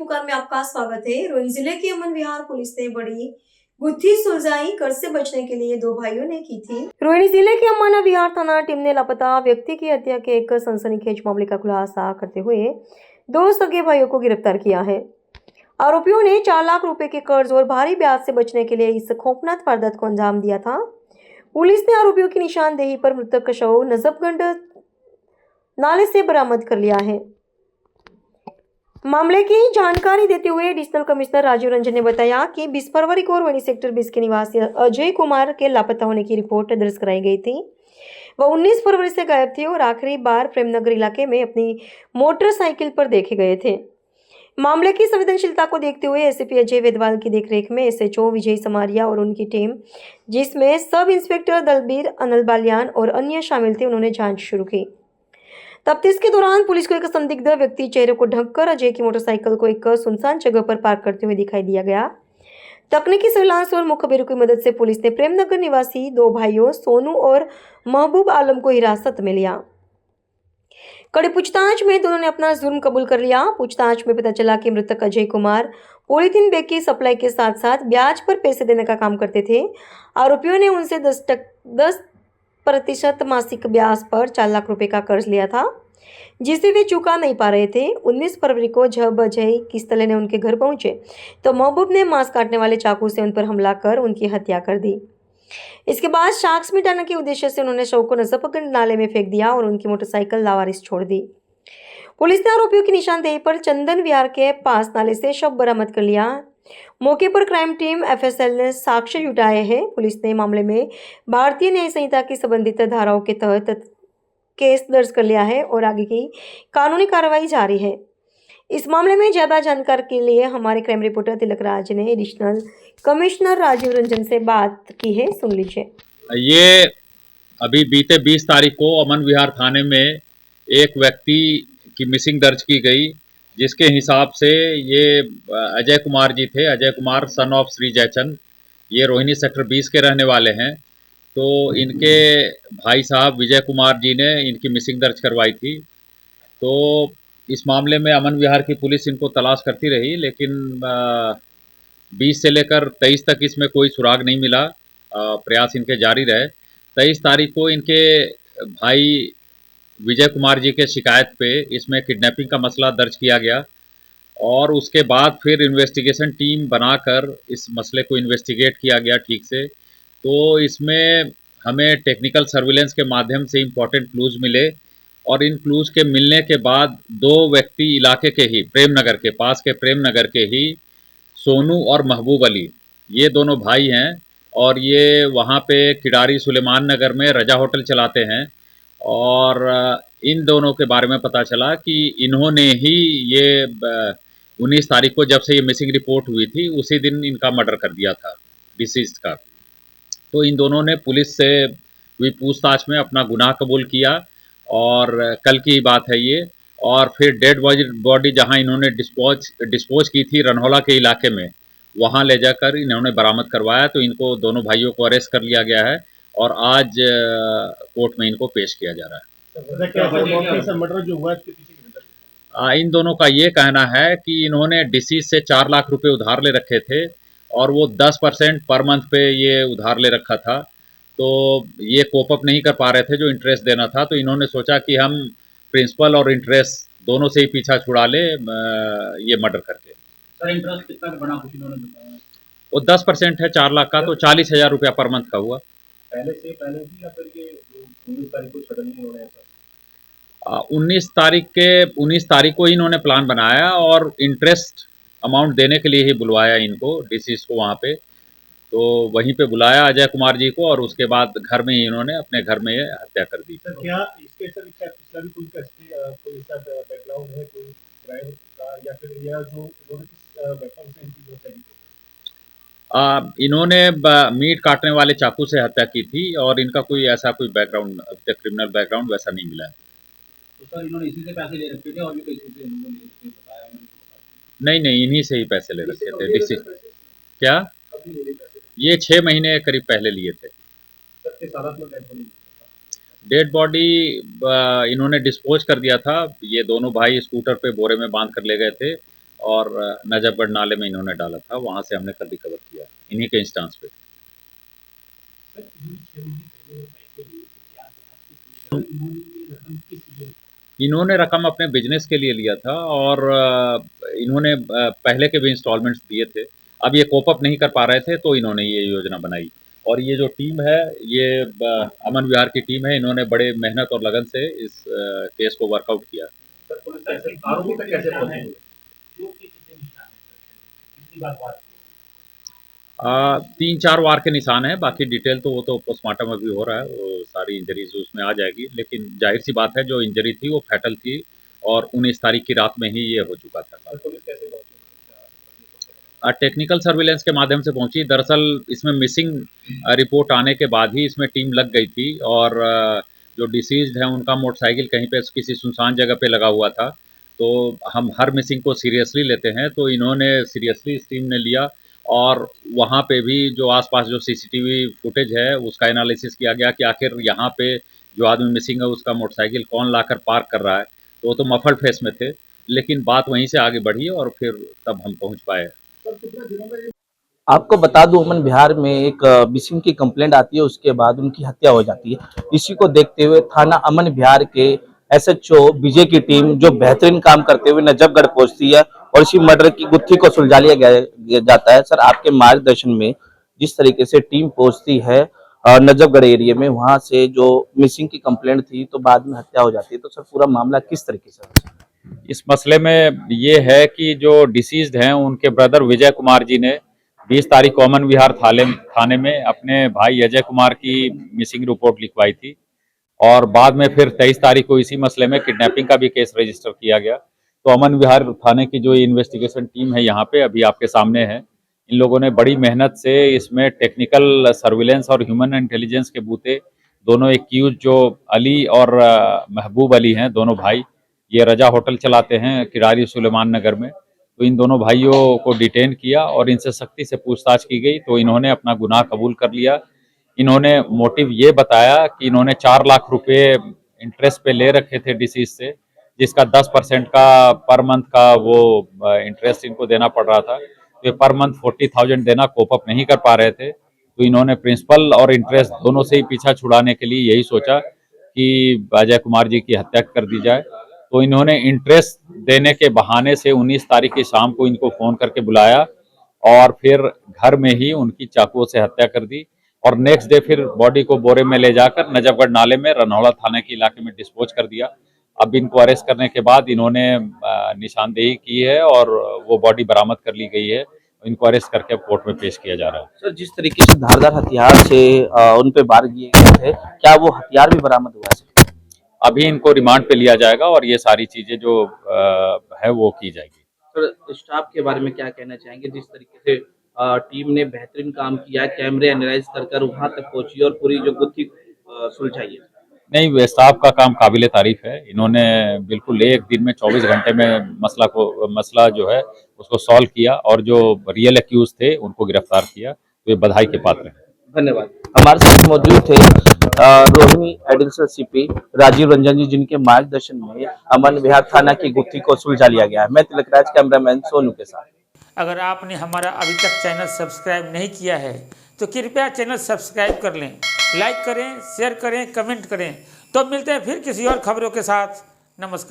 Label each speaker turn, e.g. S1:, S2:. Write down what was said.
S1: मुकाम में आपका स्वागत है। रोहनी जिले की अमन विहार पुलिस ने बड़ी गुत्थी सुलझाई। कर्ज से बचने के लिए दो भाइयों ने की थी। रोहनी जिले के अमन विहार थाना टीम ने लापता व्यक्ति की हत्या के एक सनसनीखेज मामले का खुलासा करते हुए दो सगे भाइयों को गिरफ्तार किया है। आरोपियों ने 4 लाख रुपए के कर्ज और भारी ब्याज से बचने के लिए इस खौफनाक वारदात को अंजाम दिया था। पुलिस ने आरोपियों की निशानदेही पर मृतक का शव नजफगंज नाले से बरामद कर लिया है। मामले की जानकारी देते हुए एडिशनल कमिश्नर राजीव रंजन ने बताया कि 20 फरवरी को रोहिणी सेक्टर 20 के निवासी अजय कुमार के लापता होने की रिपोर्ट दर्ज कराई गई थी। वह 19 फरवरी से गायब थे और आखिरी बार प्रेमनगर इलाके में अपनी मोटरसाइकिल पर देखे गए थे। मामले की संवेदनशीलता को देखते हुए एसीपी अजय वेदवाल की देखरेख में एसएचओ विजय समारिया और उनकी टीम, जिसमें सब इंस्पेक्टर दलबीर, अनिल बालियान और अन्य शामिल थे, उन्होंने जांच शुरू की। तफ्तीश के दौरान पुलिस को एक संदिग्ध व्यक्ति चेहरे को ढककर अजय की मोटरसाइकिल को एक सुनसान जगह पर पार्क करते हुए दिखाई दिया गया। तकनीकी सर्विलांस और मुखबिरों की मदद से पुलिस ने प्रेमनगर निवासी दो भाइयों सोनू और महबूब आलम को हिरासत में लिया। कड़ी पूछताछ में दोनों ने अपना जुर्म कबूल कर लिया। पूछताछ में पता चला कि मृतक अजय कुमार पॉलीथीन बैग की सप्लाई के साथ साथ ब्याज पर पैसे देने का काम करते थे। आरोपियों ने उनसे 10% मासिक ब्याज पर 4 लाख रुपए का कर्ज लिया था, जिसे वे चुका नहीं पा रहे थे। 19 फरवरी को जब अजय किस तरह ने उनके घर पहुंचे तो महबूब ने मांस काटने वाले चाकू से उन पर हमला कर उनकी हत्या कर दी। इसके बाद साक्ष्य मिटाने के उद्देश्य से उन्होंने शव को नजफगंज नाले में फेंक दिया और उनकी मोटरसाइकिल लावारिस छोड़ दी। पुलिस ने आरोपियों की निशानदेही पर चंदन विहार के पास नाले से शव बरामद कर लिया। मौके पर क्राइम टीम एफएसएल ने साक्ष्य जुटाए हैं। पुलिस ने मामले में भारतीय न्याय संहिता की संबंधित धाराओं के तहत केस दर्ज कर लिया है और आगे की कानूनी कार्रवाई जारी है। इस मामले में ज्यादा जानकारी के लिए हमारे क्राइम रिपोर्टर तिलक राज ने एडिशनल कमिश्नर राजीव रंजन से बात की है, सुन लीजिए।
S2: ये अभी बीते 20 तारीख को अमन विहार थाने में एक व्यक्ति की मिसिंग दर्ज की गई, जिसके हिसाब से ये अजय कुमार जी थे। अजय कुमार सन ऑफ श्री जयचंद, ये रोहिणी सेक्टर 20 के रहने वाले हैं। तो इनके भाई साहब विजय कुमार जी ने इनकी मिसिंग दर्ज करवाई थी। तो इस मामले में अमन विहार की पुलिस इनको तलाश करती रही, लेकिन 20 से लेकर 23 तक इसमें कोई सुराग नहीं मिला। प्रयास इनके जारी रहे। 23 तारीख को इनके भाई विजय कुमार जी के शिकायत पे इसमें किडनैपिंग का मसला दर्ज किया गया और उसके बाद फिर इन्वेस्टिगेशन टीम बनाकर इस मसले को इन्वेस्टिगेट किया गया ठीक से। तो इसमें हमें टेक्निकल सर्विलेंस के माध्यम से इम्पॉर्टेंट क्लूज मिले और इन क्लूज के मिलने के बाद दो व्यक्ति इलाके के ही प्रेमनगर के पास के प्रेमनगर के ही सोनू और महबूब अली, ये दोनों भाई हैं और ये वहाँ पे किडारी सुलेमान नगर में रजा होटल चलाते हैं। और इन दोनों के बारे में पता चला कि इन्होंने ही ये 19 तारीख को जब से ये मिसिंग रिपोर्ट हुई थी उसी दिन इनका मर्डर कर दिया था डिसीज का। तो इन दोनों ने पुलिस से हुई पूछताछ में अपना गुनाह कबूल किया और कल की बात है ये। और फिर डेड बॉडी जहां इन्होंने डिस्पोज की थी रनहौला के इलाके में, वहां ले जाकर इन्होंने बरामद करवाया। तो इनको दोनों भाइयों को अरेस्ट कर लिया गया है और आज कोर्ट में इनको पेश किया जा रहा है। इन दोनों का ये कहना है कि इन्होंने डिसीज से 4 लाख रुपए उधार ले रखे थे और वो 10% पर मंथ पे ये उधार ले रखा था। तो ये कोप अप नहीं कर पा रहे थे जो इंटरेस्ट देना था। तो इन्होंने सोचा कि हम प्रिंसिपल और इंटरेस्ट दोनों से ही पीछा छुड़ा ले ये मर्डर करके।
S3: सर इंटरेस्ट कितना बना कुछ इन्होंने बताया?
S2: वो 10% है 4 लाख का, तो 40,000 रुपया पर मंथ का हुआ।
S3: पहले ही या फिर ये 19 तारीख को सडनली इन्होंने ऐसा
S2: 19 तारीख को इन्होंने प्लान बनाया और इंटरेस्ट अमाउंट देने के लिए ही बुलवाया इनको डिसीज को वहाँ पे। तो वहीं पे बुलाया अजय कुमार जी को और उसके बाद घर में ही इन्होंने अपने घर में हत्या कर दी।
S3: सर क्या इसके सर क्या पिछला भी कोई इसका बैकग्राउंड है, कोई क्राइम का, या फिर यह जो इन्होंने किस वेपन से इनकी मौत करी?
S2: इन्होंने मीट काटने वाले चाकू से हत्या की थी और इनका कोई ऐसा कोई बैकग्राउंड अब तक क्रिमिनल बैकग्राउंड वैसा नहीं मिला है।
S3: तो सर इन्होंने इसी से पैसे ले रखे थे और भी किसी से इन्होंने बताया?
S2: नहीं, इन्हीं से ही पैसे ले रखे थे। डिसीज क्या ये 6 महीने करीब पहले लिए थे। डेड बॉडी इन्होंने डिस्पोज कर दिया था। ये दोनों भाई स्कूटर पे बोरे में बांध कर ले गए थे और नजफगढ़ नाले में इन्होंने डाला था, वहाँ से हमने कल रिकवर किया इन्हीं के इंस्टांस पे। इन्होंने रकम अपने बिजनेस के लिए लिया था और इन्होंने पहले के भी इंस्टॉलमेंट्स दिए थे। अब ये कोप अप नहीं कर पा रहे थे तो इन्होंने ये योजना बनाई। और ये जो टीम है ये अमन विहार की टीम है, इन्होंने बड़े मेहनत और लगन से इस केस को वर्कआउट किया।
S3: आरोपी तक कैसे पहुंचे?
S2: 3-4 वार के निशान हैं, बाकी डिटेल तो वो तो पोस्टमार्टम अभी हो रहा है, वो सारी इंजरीज उसमें आ जाएगी। लेकिन जाहिर सी बात है जो इंजरी थी वो फैटल थी और 19 तारीख की रात में ही ये हो चुका था।
S3: पुलिस कैसे पहुंची?
S2: टेक्निकल सर्विलेंस के माध्यम से पहुंची। दरअसल इसमें मिसिंग रिपोर्ट आने के बाद ही इसमें टीम लग गई थी और जो डिसीज्ड है उनका मोटरसाइकिल कहीं पे किसी सुनसान जगह पे लगा हुआ था। तो हम हर मिसिंग को सीरियसली लेते हैं, तो इन्होंने सीरियसली इस टीम ने लिया और वहाँ पे भी जो आसपास जो सीसीटीवी फुटेज है उसका एनालिसिस किया गया कि आखिर यहाँ पे जो आदमी मिसिंग है उसका मोटरसाइकिल कौन लाकर पार्क कर रहा है। तो वो तो मफल्ड फेस में थे, लेकिन बात वहीं से आगे बढ़ी और फिर तब हम पहुँच पाए।
S4: आपको बता दूं, अमन विहार में एक मिसिंग की कंप्लेंट आती है, उसके बाद उनकी हत्या हो जाती है। इसी को देखते हुए थाना अमन विहार के एसएचओ विजय की टीम जो बेहतरीन काम करते हुए नजफगढ़ पहुंचती है और इसी मर्डर की गुत्थी को सुलझा लिया जाता है। सर, आपके मार्गदर्शन में जिस तरीके से टीम पहुंचती है नजफगढ़ एरिया में, वहां से जो मिसिंग की कंप्लेंट थी तो बाद में हत्या हो जाती है, तो सर पूरा मामला किस तरीके से?
S2: इस मसले में ये है कि जो डिसीज्ड हैं उनके ब्रदर विजय कुमार जी ने 20 तारीख को अमन विहार थाने में अपने भाई अजय कुमार की मिसिंग रिपोर्ट लिखवाई थी और बाद में फिर 23 तारीख को इसी मसले में किडनैपिंग का भी केस रजिस्टर किया गया। तो अमन विहार थाने की जो इन्वेस्टिगेशन टीम है यहाँ पे अभी आपके सामने है। इन लोगों ने बड़ी मेहनत से इसमें टेक्निकल सर्विलेंस और ह्यूमन इंटेलिजेंस के बूते दोनों एक्यूज जो अली और महबूब अली हैं, दोनों भाई, ये रजा होटल चलाते हैं किरारी सुलेमान नगर में। तो इन दोनों भाइयों को डिटेन किया और इनसे सख्ती से पूछताछ की गई तो इन्होंने अपना गुनाह कबूल कर लिया। इन्होंने मोटिव ये बताया कि इन्होंने 4 लाख रुपए इंटरेस्ट पे ले रखे थे डिसीज से, जिसका 10% का पर मंथ का वो इंटरेस्ट इनको देना पड़ रहा था। तो ये पर मंथ 40,000 देना कोप अप नहीं कर पा रहे थे। तो इन्होंने प्रिंसिपल और इंटरेस्ट दोनों से ही पीछा छुड़ाने के लिए यही सोचा कि अजय कुमार जी की हत्या कर दी जाए। तो इन्होंने इंटरेस्ट देने के बहाने से 19 तारीख की शाम को इनको फ़ोन करके बुलाया और फिर घर में ही उनकी चाकुओं से हत्या कर दी और नेक्स्ट डे फिर बॉडी को बोरे में ले जाकर नजफगढ़ नाले में रनौला थाने के इलाके में डिस्पोज कर दिया। अब इनको अरेस्ट करने के बाद इन्होंने निशानदेही की है और वो बॉडी बरामद कर ली गई है। इनको अरेस्ट करके अब कोर्ट में पेश किया जा रहा है।
S4: सर, जिस तरीके से धारदार हथियार से उन पे वार किए गए थे, क्या वो हथियार भी बरामद हुआ है?
S2: अभी इनको रिमांड पे लिया जाएगा और ये सारी चीजें जो है वो की जाएगी।
S4: सर, स्टाफ के बारे में क्या कहना चाहेंगे? जिस तरीके से टीम ने बेहतरीन काम किया, कैमरे एनालाइज कर वहां तक पहुंची और पूरी जो गुत्थी सुलझाई है।
S2: नहीं, वे स्टाफ का काम काबिल तारीफ है। इन्होंने बिल्कुल एक दिन में 24 घंटे में मसला जो है उसको सॉल्व किया और जो रियल एक्यूज थे उनको गिरफ्तार किया। तो ये बधाई के पात्र हैं।
S4: धन्यवाद। हमारे साथ मौजूद थे रोहिणी एडिशनल सीपी राजीव रंजन जी, जिनके मार्गदर्शन में अमन विहार थाना की गुत्थी को सुलझा लिया गया है। मैं तिलकराज, कैमरामैन सोनू के साथ।
S5: अगर आपने हमारा अभी तक चैनल सब्सक्राइब नहीं किया है तो कृपया चैनल सब्सक्राइब कर लें, लाइक करें, शेयर करें, कमेंट करें। तो मिलते हैं फिर किसी और खबरों के साथ। नमस्कार।